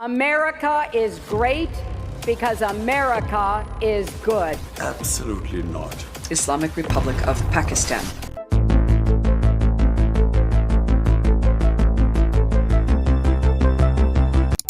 America is great because America is good. Absolutely not. Islamic Republic of Pakistan.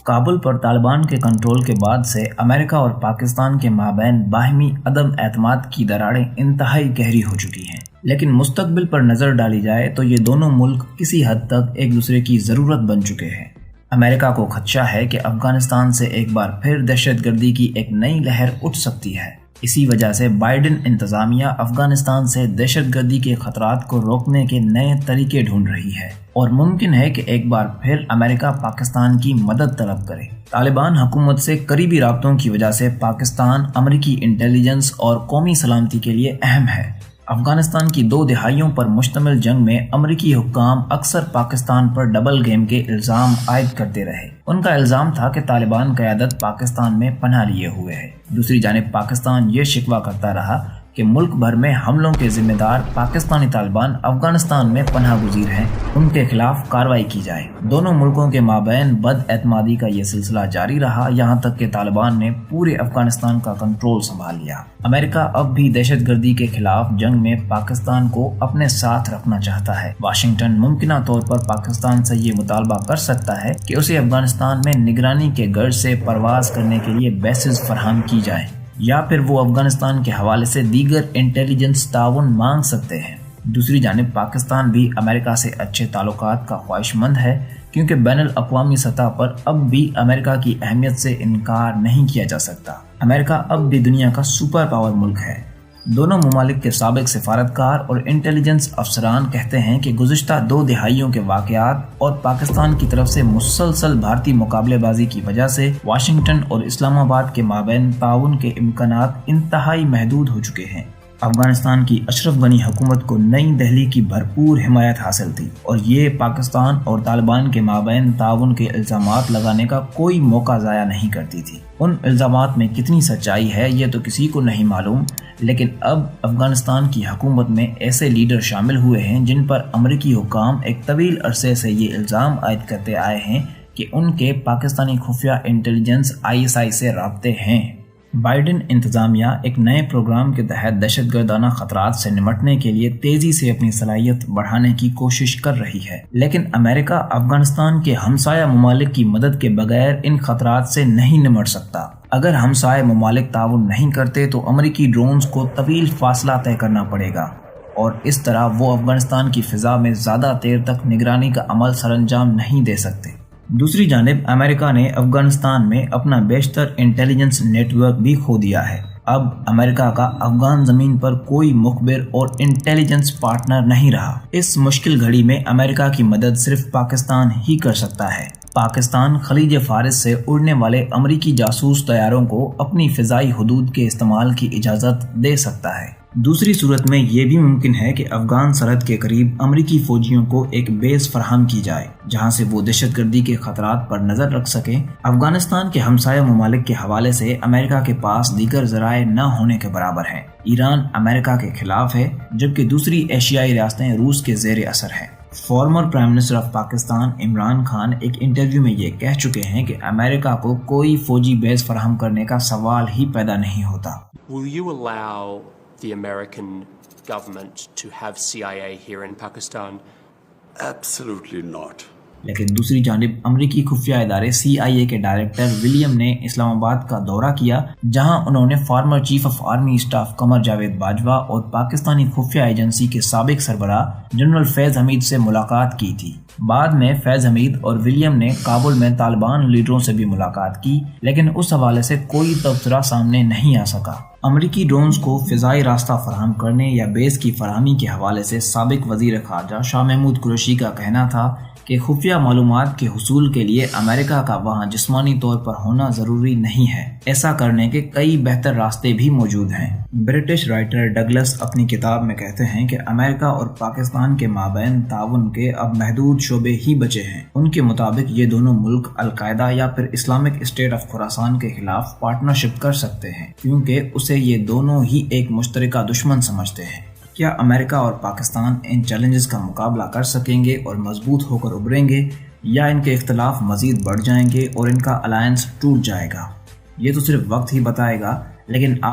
Kabul पर तालिबान के control के बाद से अमेरिका और पाकिस्तान के माबैन बाहमी अदम एतमाद की दरारें इंतहाई गहरी हो चुकी हैं। लेकिन मुस्तकबिल पर नज़र डाली जाए तो ये दोनों मुल्क किसी हद तक एक दूसरे की ज़रूरत बन चुके हैं। अमेरिका को खदशा है कि अफगानिस्तान से एक बार फिर दहशतगर्दी की एक नई लहर उठ सकती है। इसी वजह से बाइडेन इंतजामिया अफगानिस्तान से दहशतगर्दी के खतरात को रोकने के नए तरीके ढूंढ रही है और मुमकिन है कि एक बार फिर अमेरिका पाकिस्तान की मदद तलब करे। तालिबान हुकूमत से करीबी राब्तों की वजह से पाकिस्तान अमेरिकी इंटेलिजेंस और कौमी सलामती के लिए अहम है। अफगानिस्तान की 2 दहाइयों पर मुश्तमिल जंग में अमेरिकी हुक्काम अक्सर पाकिस्तान पर डबल गेम के इल्ज़ाम आयद करते रहे। उनका इल्ज़ाम था कि तालिबान क़यादत पाकिस्तान में पनाह लिए हुए है। दूसरी जानिब पाकिस्तान ये शिकवा करता रहा कि मुल्क भर में हमलों के जिम्मेदार पाकिस्तानी तालिबान अफगानिस्तान में पनाह गुज़ीर हैं, उनके खिलाफ कार्रवाई की जाए। दोनों मुल्कों के माबैन बदएतमादी का ये सिलसिला जारी रहा, यहाँ तक कि तालिबान ने पूरे अफगानिस्तान का कंट्रोल संभाल लिया। अमेरिका अब भी दहशतगर्दी के खिलाफ जंग में पाकिस्तान को अपने साथ रखना चाहता है। वाशिंगटन मुमकिना तौर पर पाकिस्तान से ये मुतालबा कर सकता है कि उसे अफगानिस्तान में निगरानी के गर्ज से परवाज करने के लिए बेसिस फराहम की जाए, या फिर वो अफगानिस्तान के हवाले से दीगर इंटेलिजेंस ताउन मांग सकते हैं। दूसरी जानिब पाकिस्तान भी अमेरिका से अच्छे ताल्लुकात का ख्वाहिशमंद है, क्योंकि बैनुल अक़वामी सतह पर अब भी अमेरिका की अहमियत से इनकार नहीं किया जा सकता। अमेरिका अब भी दुनिया का सुपर पावर मुल्क है। दोनों ममालिक के साबिक सिफारतकार और इंटेलिजेंस अफसरान कहते हैं कि गुज़िश्ता 2 दहाइयों के वाक़यात और पाकिस्तान की तरफ से मुसलसल भारतीय मुकाबलेबाजी की वजह से वाशिंगटन और इस्लामाबाद के माबैन ताउन के इम्कानात इंतहाई महदूद हो चुके हैं। अफगानिस्तान की अशरफ गनी हुकूमत को नई दिल्ली की भरपूर हिमायत हासिल थी और ये पाकिस्तान और तालिबान के माबैन ताउन के इल्ज़ामात लगाने का कोई मौका ज़ाया नहीं करती थी। उन इल्ज़ामात में कितनी सच्चाई है ये तो किसी को नहीं मालूम, लेकिन अब अफगानिस्तान की हुकूमत में ऐसे लीडर शामिल हुए हैं जिन पर अमरीकी हुकाम एक तवील अरसे से ये इल्ज़ाम आयद करते आए हैं कि उनके पाकिस्तानी खुफिया इंटेलिजेंस ISI से राब्ते हैं। बाइडेन इंतजामिया एक नए प्रोग्राम के तहत दहशतगर्दाना खतरात से निमटने के लिए तेजी से अपनी सलाहियत बढ़ाने की कोशिश कर रही है, लेकिन अमेरिका अफगानिस्तान के हमसाया ममालिक की मदद के बगैर इन खतरात से नहीं निमट सकता। अगर हमसाया ममालिक ताउन नहीं करते तो अमेरिकी ड्रोन्स को तवील फासला तय करना पड़ेगा और इस तरह वो अफगानिस्तान की फिजा में ज़्यादा देर तक निगरानी का अमल सरअंजाम नहीं दे सकते। दूसरी जानिब अमेरिका ने अफगानिस्तान में अपना बेशतर इंटेलिजेंस नेटवर्क भी खो दिया है। अब अमेरिका का अफगान ज़मीन पर कोई मुखबिर और इंटेलिजेंस पार्टनर नहीं रहा। इस मुश्किल घड़ी में अमेरिका की मदद सिर्फ पाकिस्तान ही कर सकता है। पाकिस्तान खलीज फारिस से उड़ने वाले अमरीकी जासूस तैयारों को अपनी फ़िज़ाई हुदूद के इस्तेमाल की इजाज़त दे सकता है। दूसरी सूरत में ये भी मुमकिन है कि अफगान सरहद के करीब अमरीकी फौजियों को एक बेस फराहम की जाए जहां से वो दहशतगर्दी के खतरात पर नजर रख सकें। अफगानिस्तान के हमसाया ममालिक के हवाले से अमेरिका के पास दीगर ज़राए न होने के बराबर हैं। ईरान अमेरिका के खिलाफ है, जबकि दूसरी एशियाई रियासतें रूस के ज़ेर असर हैं। Former prime minister of Pakistan Imran Khan एक इंटरव्यू में ये कह चुके हैं कि अमेरिका को कोई फौजी बेस फराहम करने का सवाल ही पैदा नहीं होता। Will you allow the American government to have CIA here in Pakistan? Absolutely not. लेकिन दूसरी जानिब अमरीकी खुफिया इदारे CIA के डायरेक्टर विलियम ने इस्लामाबाद का दौरा किया, जहां उन्होंने former chief of army staff Qamar Javed Bajwa और पाकिस्तानी खुफिया एजेंसी के साबिक सरबराह जनरल फैज़ हमीद से मुलाकात की थी। बाद में फैज़ हमीद और विलियम ने काबुल में तालिबान लीडरों से भी मुलाकात की, लेकिन उस हवाले से कोई तबसरा सामने नहीं आ सका। अमरीकी ड्रोन्स को फ़िज़ाई रास्ता फराहम करने या बेस की फराहमी के हवाले से साबिक वज़ीर ख़ारजा शाह महमूद कुरैशी का कहना था कि खुफिया मालूमात के हुसूल के लिए अमेरिका का वहाँ जिस्मानी तौर पर होना ज़रूरी नहीं है। ऐसा करने के कई बेहतर रास्ते भी मौजूद हैं। ब्रिटिश राइटर डगलस अपनी किताब में कहते हैं कि अमेरिका और पाकिस्तान के माबैन ताउन के अब महदूद शोबे ही बचे हैं। उनके मुताबिक ये दोनों मुल्क अलकायदा या फिर इस्लामिक स्टेट ऑफ खुरासान के खिलाफ पार्टनरशिप कर सकते हैं, क्योंकि उसे ये दोनों ही एक मुश्तरका दुश्मन समझते हैं। क्या अमेरिका और पाकिस्तान इन चैलेंजेस का मुकाबला कर सकेंगे और मजबूत होकर उभरेंगे? یا ان کے اختلاف مزید بڑھ جائیں گے اور ان کا الائنس ٹوٹ جائے گا؟ یہ تو صرف وقت ہی بتائے گا، لیکن